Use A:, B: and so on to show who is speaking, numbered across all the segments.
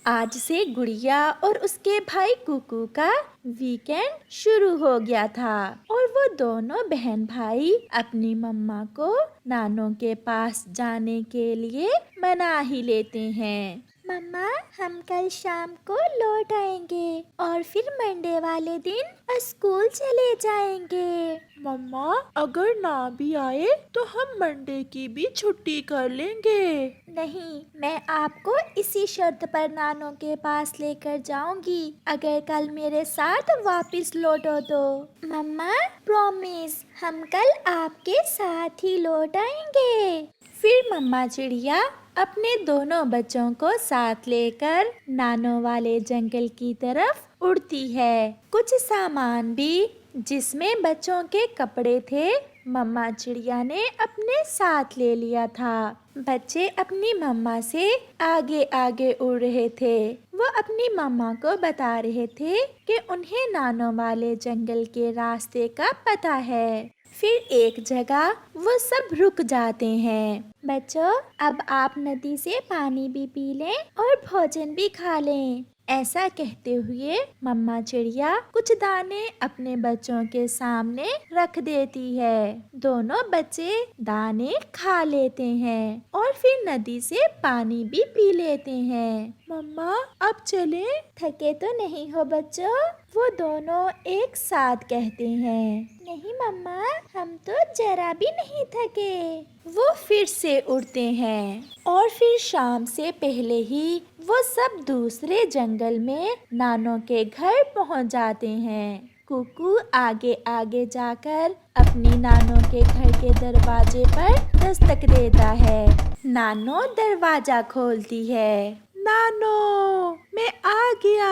A: आज से गुड़िया और उसके भाई कुकू का वीकेंड शुरू हो गया था और वो दोनों बहन भाई अपनी मम्मा को नानों के पास जाने के लिए मना ही लेते हैं। मम्मा, हम कल शाम को लौट आएंगे और फिर मंडे वाले दिन स्कूल चले जाएंगे।
B: मम्मा, अगर ना भी आए तो हम मंडे की भी छुट्टी कर लेंगे।
A: नहीं, मैं आपको इसी शर्त पर नानों के पास लेकर जाऊंगी अगर कल मेरे साथ वापस लौटो तो। मम्मा, प्रॉमिस, हम कल आपके साथ ही लौट आएंगे। फिर मम्मा चिड़िया अपने दोनों बच्चों को साथ लेकर नानों वाले जंगल की तरफ उड़ती है। कुछ सामान भी जिसमें बच्चों के कपड़े थे मम्मा चिड़िया ने अपने साथ ले लिया था। बच्चे अपनी मम्मा से आगे आगे उड़ रहे थे। वो अपनी मम्मा को बता रहे थे कि उन्हें नानों वाले जंगल के रास्ते का पता है। फिर एक जगह वो सब रुक जाते हैं। बच्चों, अब आप नदी से पानी भी पी लें और भोजन भी खा लें। ऐसा कहते हुए मम्मा चिड़िया कुछ दाने अपने बच्चों के सामने रख देती है। दोनों बच्चे दाने खा लेते हैं और फिर नदी से पानी भी पी लेते हैं।
B: मम्मा, अब चलें?
A: थके तो नहीं हो बच्चों? वो दोनों एक साथ कहते हैं। नहीं मम्मा, हम तो जरा भी नहीं थके। वो फिर से उड़ते हैं और फिर शाम से पहले ही वो सब दूसरे जंगल में नानों के घर पहुंच जाते हैं। कुकू आगे आगे जाकर अपनी नानों के घर के दरवाजे पर दस्तक देता है। नानो दरवाजा खोलती है।
B: नानो, मैं आ गया।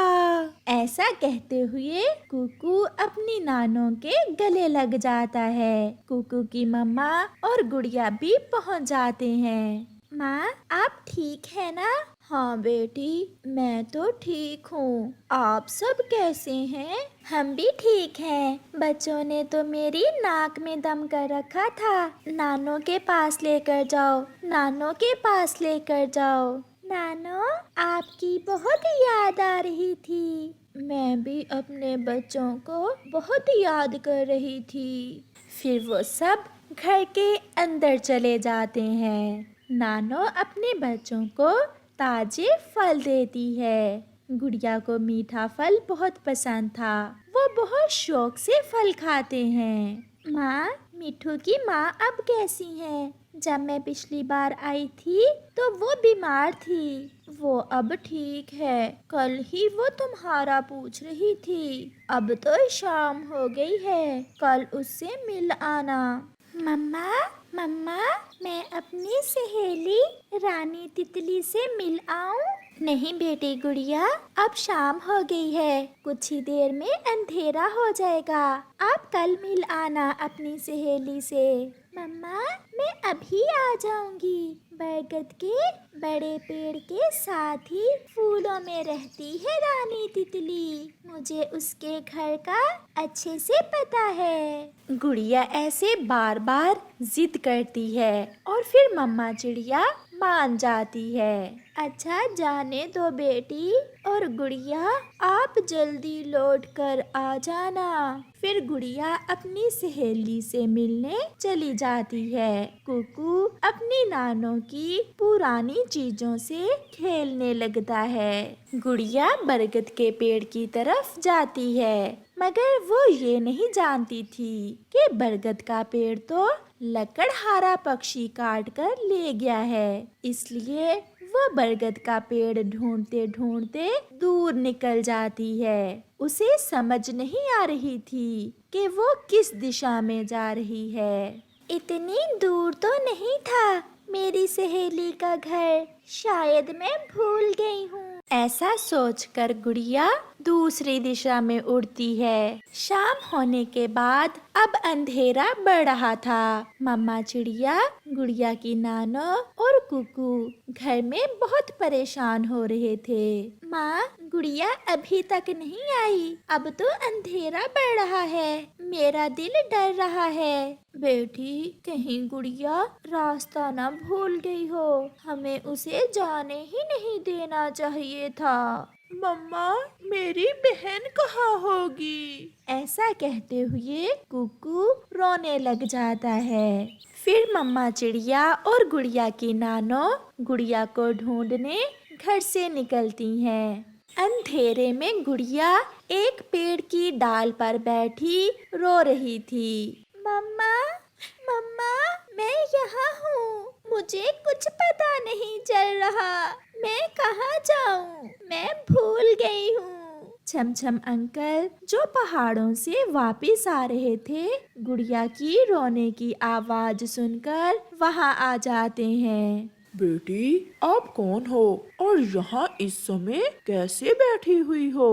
A: ऐसा कहते हुए कुकू अपनी नानों के गले लग जाता है। कुकू की मम्मा और गुड़िया भी पहुंच जाते हैं। माँ, आप ठीक है ना? हाँ बेटी, मैं तो ठीक हूँ। आप सब कैसे हैं? हम भी ठीक हैं। बच्चों ने तो मेरी नाक में दम कर रखा था। नानों के पास लेकर जाओ, नानों के पास लेकर जाओ। नानो, आपकी बहुत याद आ रही थी। मैं भी अपने बच्चों को बहुत याद कर रही थी। फिर वो सब घर के अंदर चले जाते हैं। नानो अपने बच्चों को ताजे फल देती है। गुड़िया को मीठा फल बहुत पसंद था। वो बहुत शौक से फल खाते हैं। माँ, मिठू की माँ अब कैसी है? जब मैं पिछली बार आई थी तो वो बीमार थी। वो अब ठीक है। कल ही वो तुम्हारा पूछ रही थी। अब तो शाम हो गई है, कल उससे मिल आना। मम्मा, मम्मा, मैं अपनी सहेली रानी तितली से मिल आऊं? नहीं बेटी गुड़िया, अब शाम हो गई है, कुछ ही देर में अंधेरा हो जाएगा। आप कल मिल आना अपनी सहेली से। मम्मा, मैं अभी आ जाऊंगी। बरगद के बड़े पेड़ के साथ ही फूलों में रहती है रानी तितली। मुझे उसके घर का अच्छे से पता है। गुड़िया ऐसे बार बार जिद करती है और फिर मम्मा चिड़िया मान जाती है। अच्छा, जाने दो बेटी, और गुड़िया आप जल्दी लौट कर आ जाना। फिर गुड़िया अपनी सहेली से मिलने चली जाती है। कुकू अपनी नानों की पुरानी चीजों से खेलने लगता है। गुड़िया बरगद के पेड़ की तरफ जाती है, मगर वो ये नहीं जानती थी कि बरगद का पेड़ तो लकड़हारा पक्षी काट कर ले गया है। इसलिए वो बरगद का पेड़ ढूंढते ढूंढते दूर निकल जाती है। उसे समझ नहीं आ रही थी कि वो किस दिशा में जा रही है। इतनी दूर तो नहीं था मेरी सहेली का घर, शायद मैं भूल गई हूँ। ऐसा सोचकर गुड़िया दूसरी दिशा में उड़ती है। शाम होने के बाद अब अंधेरा बढ़ रहा था। मम्मा चिड़िया, गुड़िया की नानो और कुकू घर में बहुत परेशान हो रहे थे। माँ, गुड़िया अभी तक नहीं आई। अब तो अंधेरा बढ़ रहा है, मेरा दिल डर रहा है। बेटी, कहीं गुड़िया रास्ता ना भूल गई हो। हमें उसे जाने ही नहीं देना चाहिए था।
B: मम्मा, मेरी बहन कहाँ होगी?
A: ऐसा कहते हुए कुकू रोने लग जाता है। फिर मम्मा चिड़िया और गुड़िया की नानो गुड़िया को ढूंढने घर से निकलती हैं। अंधेरे में गुड़िया एक पेड़ की डाल पर बैठी रो रही थी। मम्मा, मम्मा, मैं यहाँ हूँ। मुझे कुछ पता नहीं चल रहा। मैं कहाँ जाऊँ? मैं भूल गई हूँ। छमछम अंकल, जो पहाड़ों से वापस आ रहे थे, गुड़िया की रोने की आवाज सुनकर वहाँ आ जाते हैं।
B: बेटी, आप कौन हो और यहाँ इस समय कैसे बैठी हुई हो?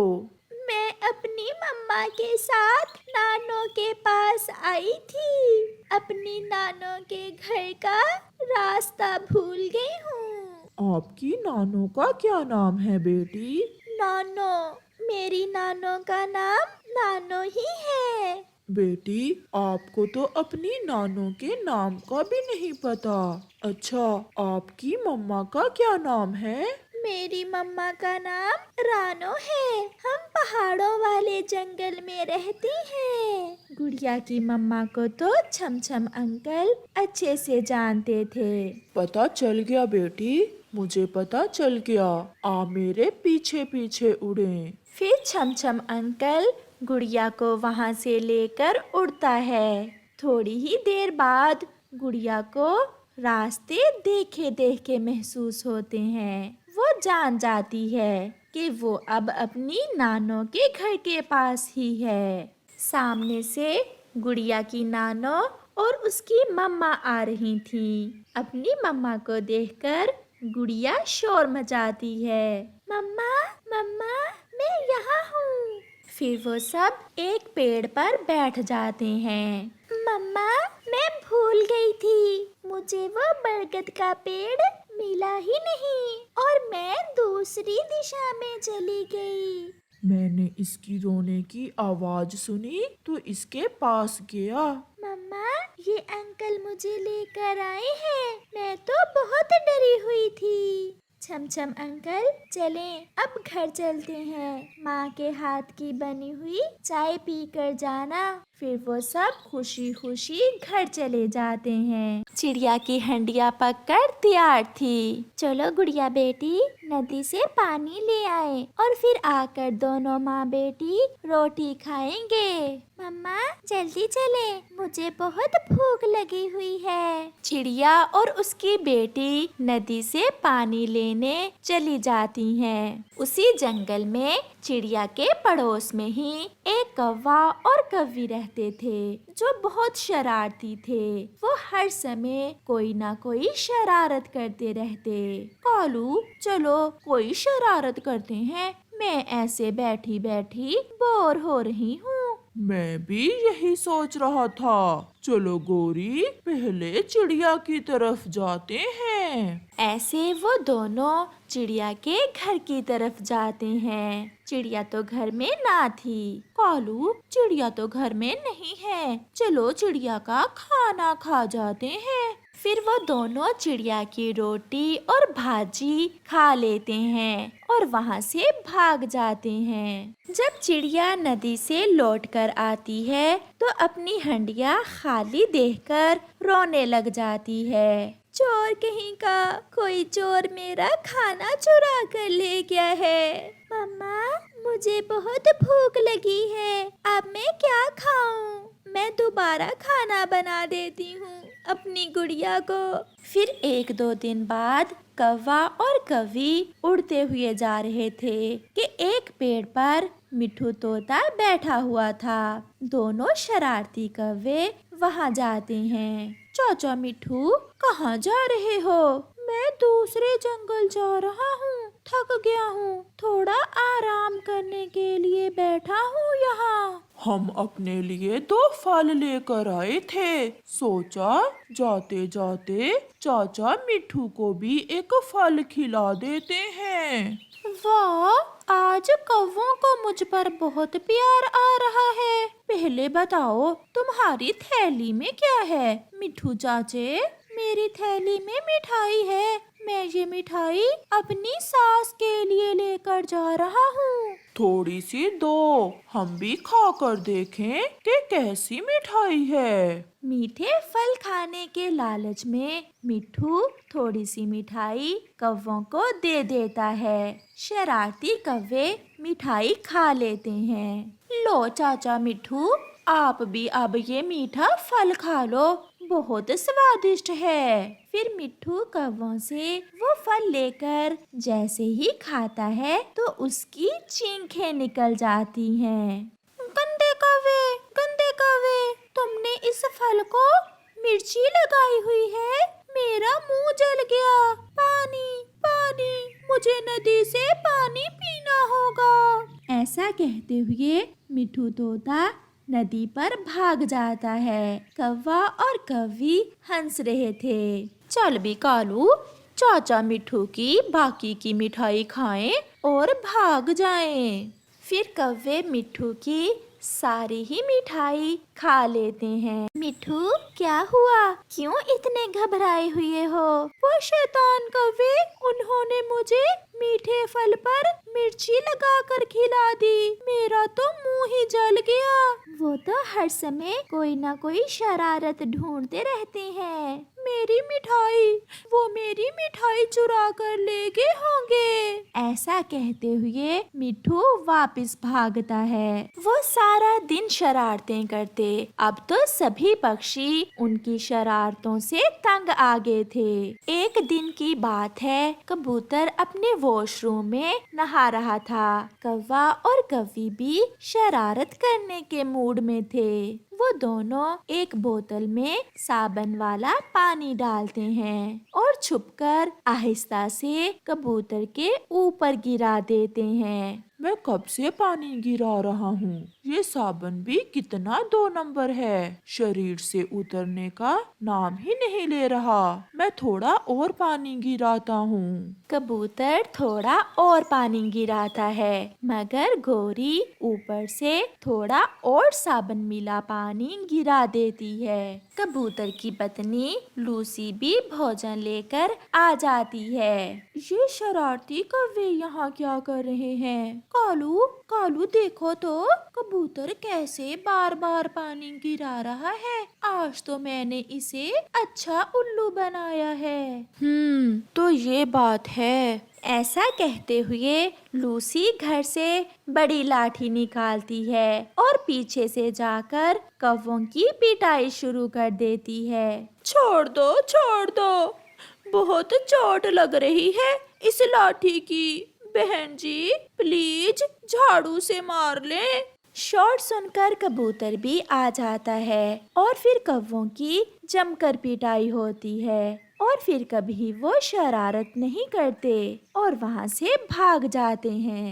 A: मैं अपनी मम्मा के साथ नानो के पास आई थी। अपनी नानो के घर का रास्ता भूल गई हूँ।
B: आपकी नानो का क्या नाम है बेटी?
A: नानो, मेरी नानो का नाम नानो ही है।
B: बेटी, आपको तो अपनी नानो के नाम का भी नहीं पता। अच्छा, आपकी मम्मा का क्या नाम है?
A: मेरी मम्मा का नाम रानो है। हम पहाड़ों वाले जंगल में रहती हैं। गुड़िया की मम्मा को तो छमछम अंकल अच्छे से जानते थे।
B: पता चल गया बेटी, मुझे पता चल गया। आप मेरे पीछे पीछे उड़े।
A: फिर छमछम अंकल गुड़िया को वहाँ से लेकर उड़ता है। थोड़ी ही देर बाद गुड़िया को रास्ते देखे देखे महसूस होते हैं। वो जान जाती है कि वो अब अपनी नानो के घर के पास ही है। सामने से गुड़िया की नानो और उसकी मम्मा आ रही थी। अपनी मम्मा को देखकर गुड़िया शोर मचाती है। मम्मा, मम्मा, मैं यहाँ हूँ। फिर वो सब एक पेड़ पर बैठ जाते हैं। मम्मा, मैं भूल गई थी। मुझे वो बरगद का पेड़ मिला ही नहीं और मैं दूसरी दिशा में चली गई।
B: मैंने इसकी रोने की आवाज सुनी तो इसके पास गया।
A: मम्मा, ये अंकल मुझे लेकर आए हैं। मैं तो बहुत डरी हुई थी। छमछम अंकल, चलें, अब घर चलते हैं। माँ के हाथ की बनी हुई चाय पीकर जाना। फिर वो सब खुशी खुशी घर चले जाते हैं। चिड़िया की हंडिया पककर तैयार थी। चलो गुड़िया बेटी, नदी से पानी ले आए और फिर आकर दोनों माँ बेटी रोटी खाएंगे। मम्मा, जल्दी चले, मुझे बहुत भूख लगी हुई है। चिड़िया और उसकी बेटी नदी से पानी लेने चली जाती हैं। उसी जंगल में चिड़िया के पड़ोस में ही एक कौवा और कौवी रहते थे, जो बहुत शरारती थे। वो हर समय कोई ना कोई शरारत करते रहते। कालू, चलो कोई शरारत करते हैं। मैं ऐसे बैठी बैठी बोर हो रही हूँ।
B: मैं भी यही सोच रहा था। चलो गोरी, पहले चिड़िया की तरफ जाते हैं।
A: ऐसे वो दोनों चिड़िया के घर की तरफ जाते हैं। चिड़िया तो घर में ना थी। कालू, चिड़िया तो घर में नहीं है। चलो चिड़िया का खाना खा जाते हैं। फिर वो दोनों चिड़िया की रोटी और भाजी खा लेते हैं और वहाँ से भाग जाते हैं। जब चिड़िया नदी से लौटकर आती है तो अपनी हंडिया खाली देखकर रोने लग जाती है। चोर कहीं का, कोई चोर मेरा खाना चुरा कर ले गया है। मम्मा, मुझे बहुत भूख लगी है। अब मैं क्या खाऊं? मैं दोबारा खाना बना देती हूँ अपनी गुड़िया को। फिर 1-2 दिन बाद कौवा और कौवी उड़ते हुए जा रहे थे कि एक पेड़ पर मिट्ठू तोता बैठा हुआ था। दोनों शरारती कौवे वहाँ जाते हैं। चाचा मिट्ठू, कहाँ जा रहे हो? मैं दूसरे जंगल जा रहा हूँ। थक गया हूँ, थोड़ा आराम करने के लिए बैठा हूँ यहाँ।
B: हम अपने लिए 2 फल लेकर आए थे। सोचा जाते जाते चाचा मिट्ठू को भी एक फल खिला देते हैं।
A: वाह, आज कौवों को मुझ पर बहुत प्यार आ रहा है। पहले बताओ तुम्हारी थैली में क्या है? मिट्ठू चाचे, मेरी थैली में मिठाई है। मैं ये मिठाई अपनी सास के लिए लेकर जा रहा हूँ।
B: थोड़ी सी दो, हम भी खा कर देखें कि कैसी मिठाई है।
A: मीठे फल खाने के लालच में मिट्ठू थोड़ी सी मिठाई कौवों को दे देता है। शरारती कौवे मिठाई खा लेते हैं। लो चाचा मिट्ठू, आप भी अब ये मीठा फल खा लो, बहुत स्वादिष्ट है। फिर मिट्ठू कौवों से वो फल लेकर जैसे ही खाता है तो उसकी चीखें निकल जाती हैं। गंदे कौवे, तुमने इस फल को मिर्ची लगाई हुई है। मेरा मुंह जल गया। पानी, मुझे नदी से पानी पीना होगा। ऐसा कहते हुए मिट्ठू तोता नदी पर भाग जाता है। कौवा और कौवी हंस रहे थे। चल भी कालू, चाचा मिट्ठू की बाकी की मिठाई खाएं और भाग जाएं। फिर कौवे मिट्ठू की सारी ही मिठाई खा लेते हैं। मिट्ठू, क्या हुआ? क्यों इतने घबराए हुए हो? वो शैतान कौवे, उन्होंने मुझे मीठे फल पर मिर्ची लगाकर खिला दी। मेरा तो मुंह ही जल गया। वो तो हर समय कोई ना कोई शरारत ढूंढते रहते हैं। वो मेरी मिठाई चुरा कर ले गए होंगे। ऐसा कहते हुए मिट्ठू वापस भागता है। वो सारा दिन शरारतें करते। अब तो सभी पक्षी उनकी शरारतों से तंग आ गए थे। एक दिन की बात है, कबूतर अपने वॉशरूम में नहा रहा था। कौवा और कौवी भी शरारत करने के मूड में थे। वो दोनों एक बोतल में साबुन वाला पानी डालते हैं और छुपकर आहिस्ता से कबूतर के ऊपर गिरा देते हैं।
B: मैं कब से पानी गिरा रहा हूँ। ये साबुन भी कितना 2 नंबर है, शरीर से उतरने का नाम ही नहीं ले रहा। मैं थोड़ा और पानी गिराता हूँ।
A: कबूतर थोड़ा और पानी गिराता है, मगर गोरी ऊपर से थोड़ा और साबुन मिला पानी गिरा देती है। कबूतर की पत्नी लूसी भी भोजन लेकर आ जाती है। ये शरारती कौवे यहाँ क्या कर रहे हैं? कालू देखो तो, कबूतर कैसे बार बार पानी गिरा रहा है। आज तो मैंने इसे अच्छा उल्लू बनाया है। तो ये बात है। ऐसा कहते हुए लूसी घर से बड़ी लाठी निकालती है और पीछे से जाकर कौवों की पिटाई शुरू कर देती है।
B: छोड़ दो, बहुत चोट लग रही है इस लाठी की। बहन जी, प्लीज झाड़ू से मार ले।
A: शॉट सुनकर कबूतर भी आ जाता है और फिर कौवों की जमकर पिटाई होती है और फिर कभी वो शरारत नहीं करते और वहाँ से भाग जाते हैं।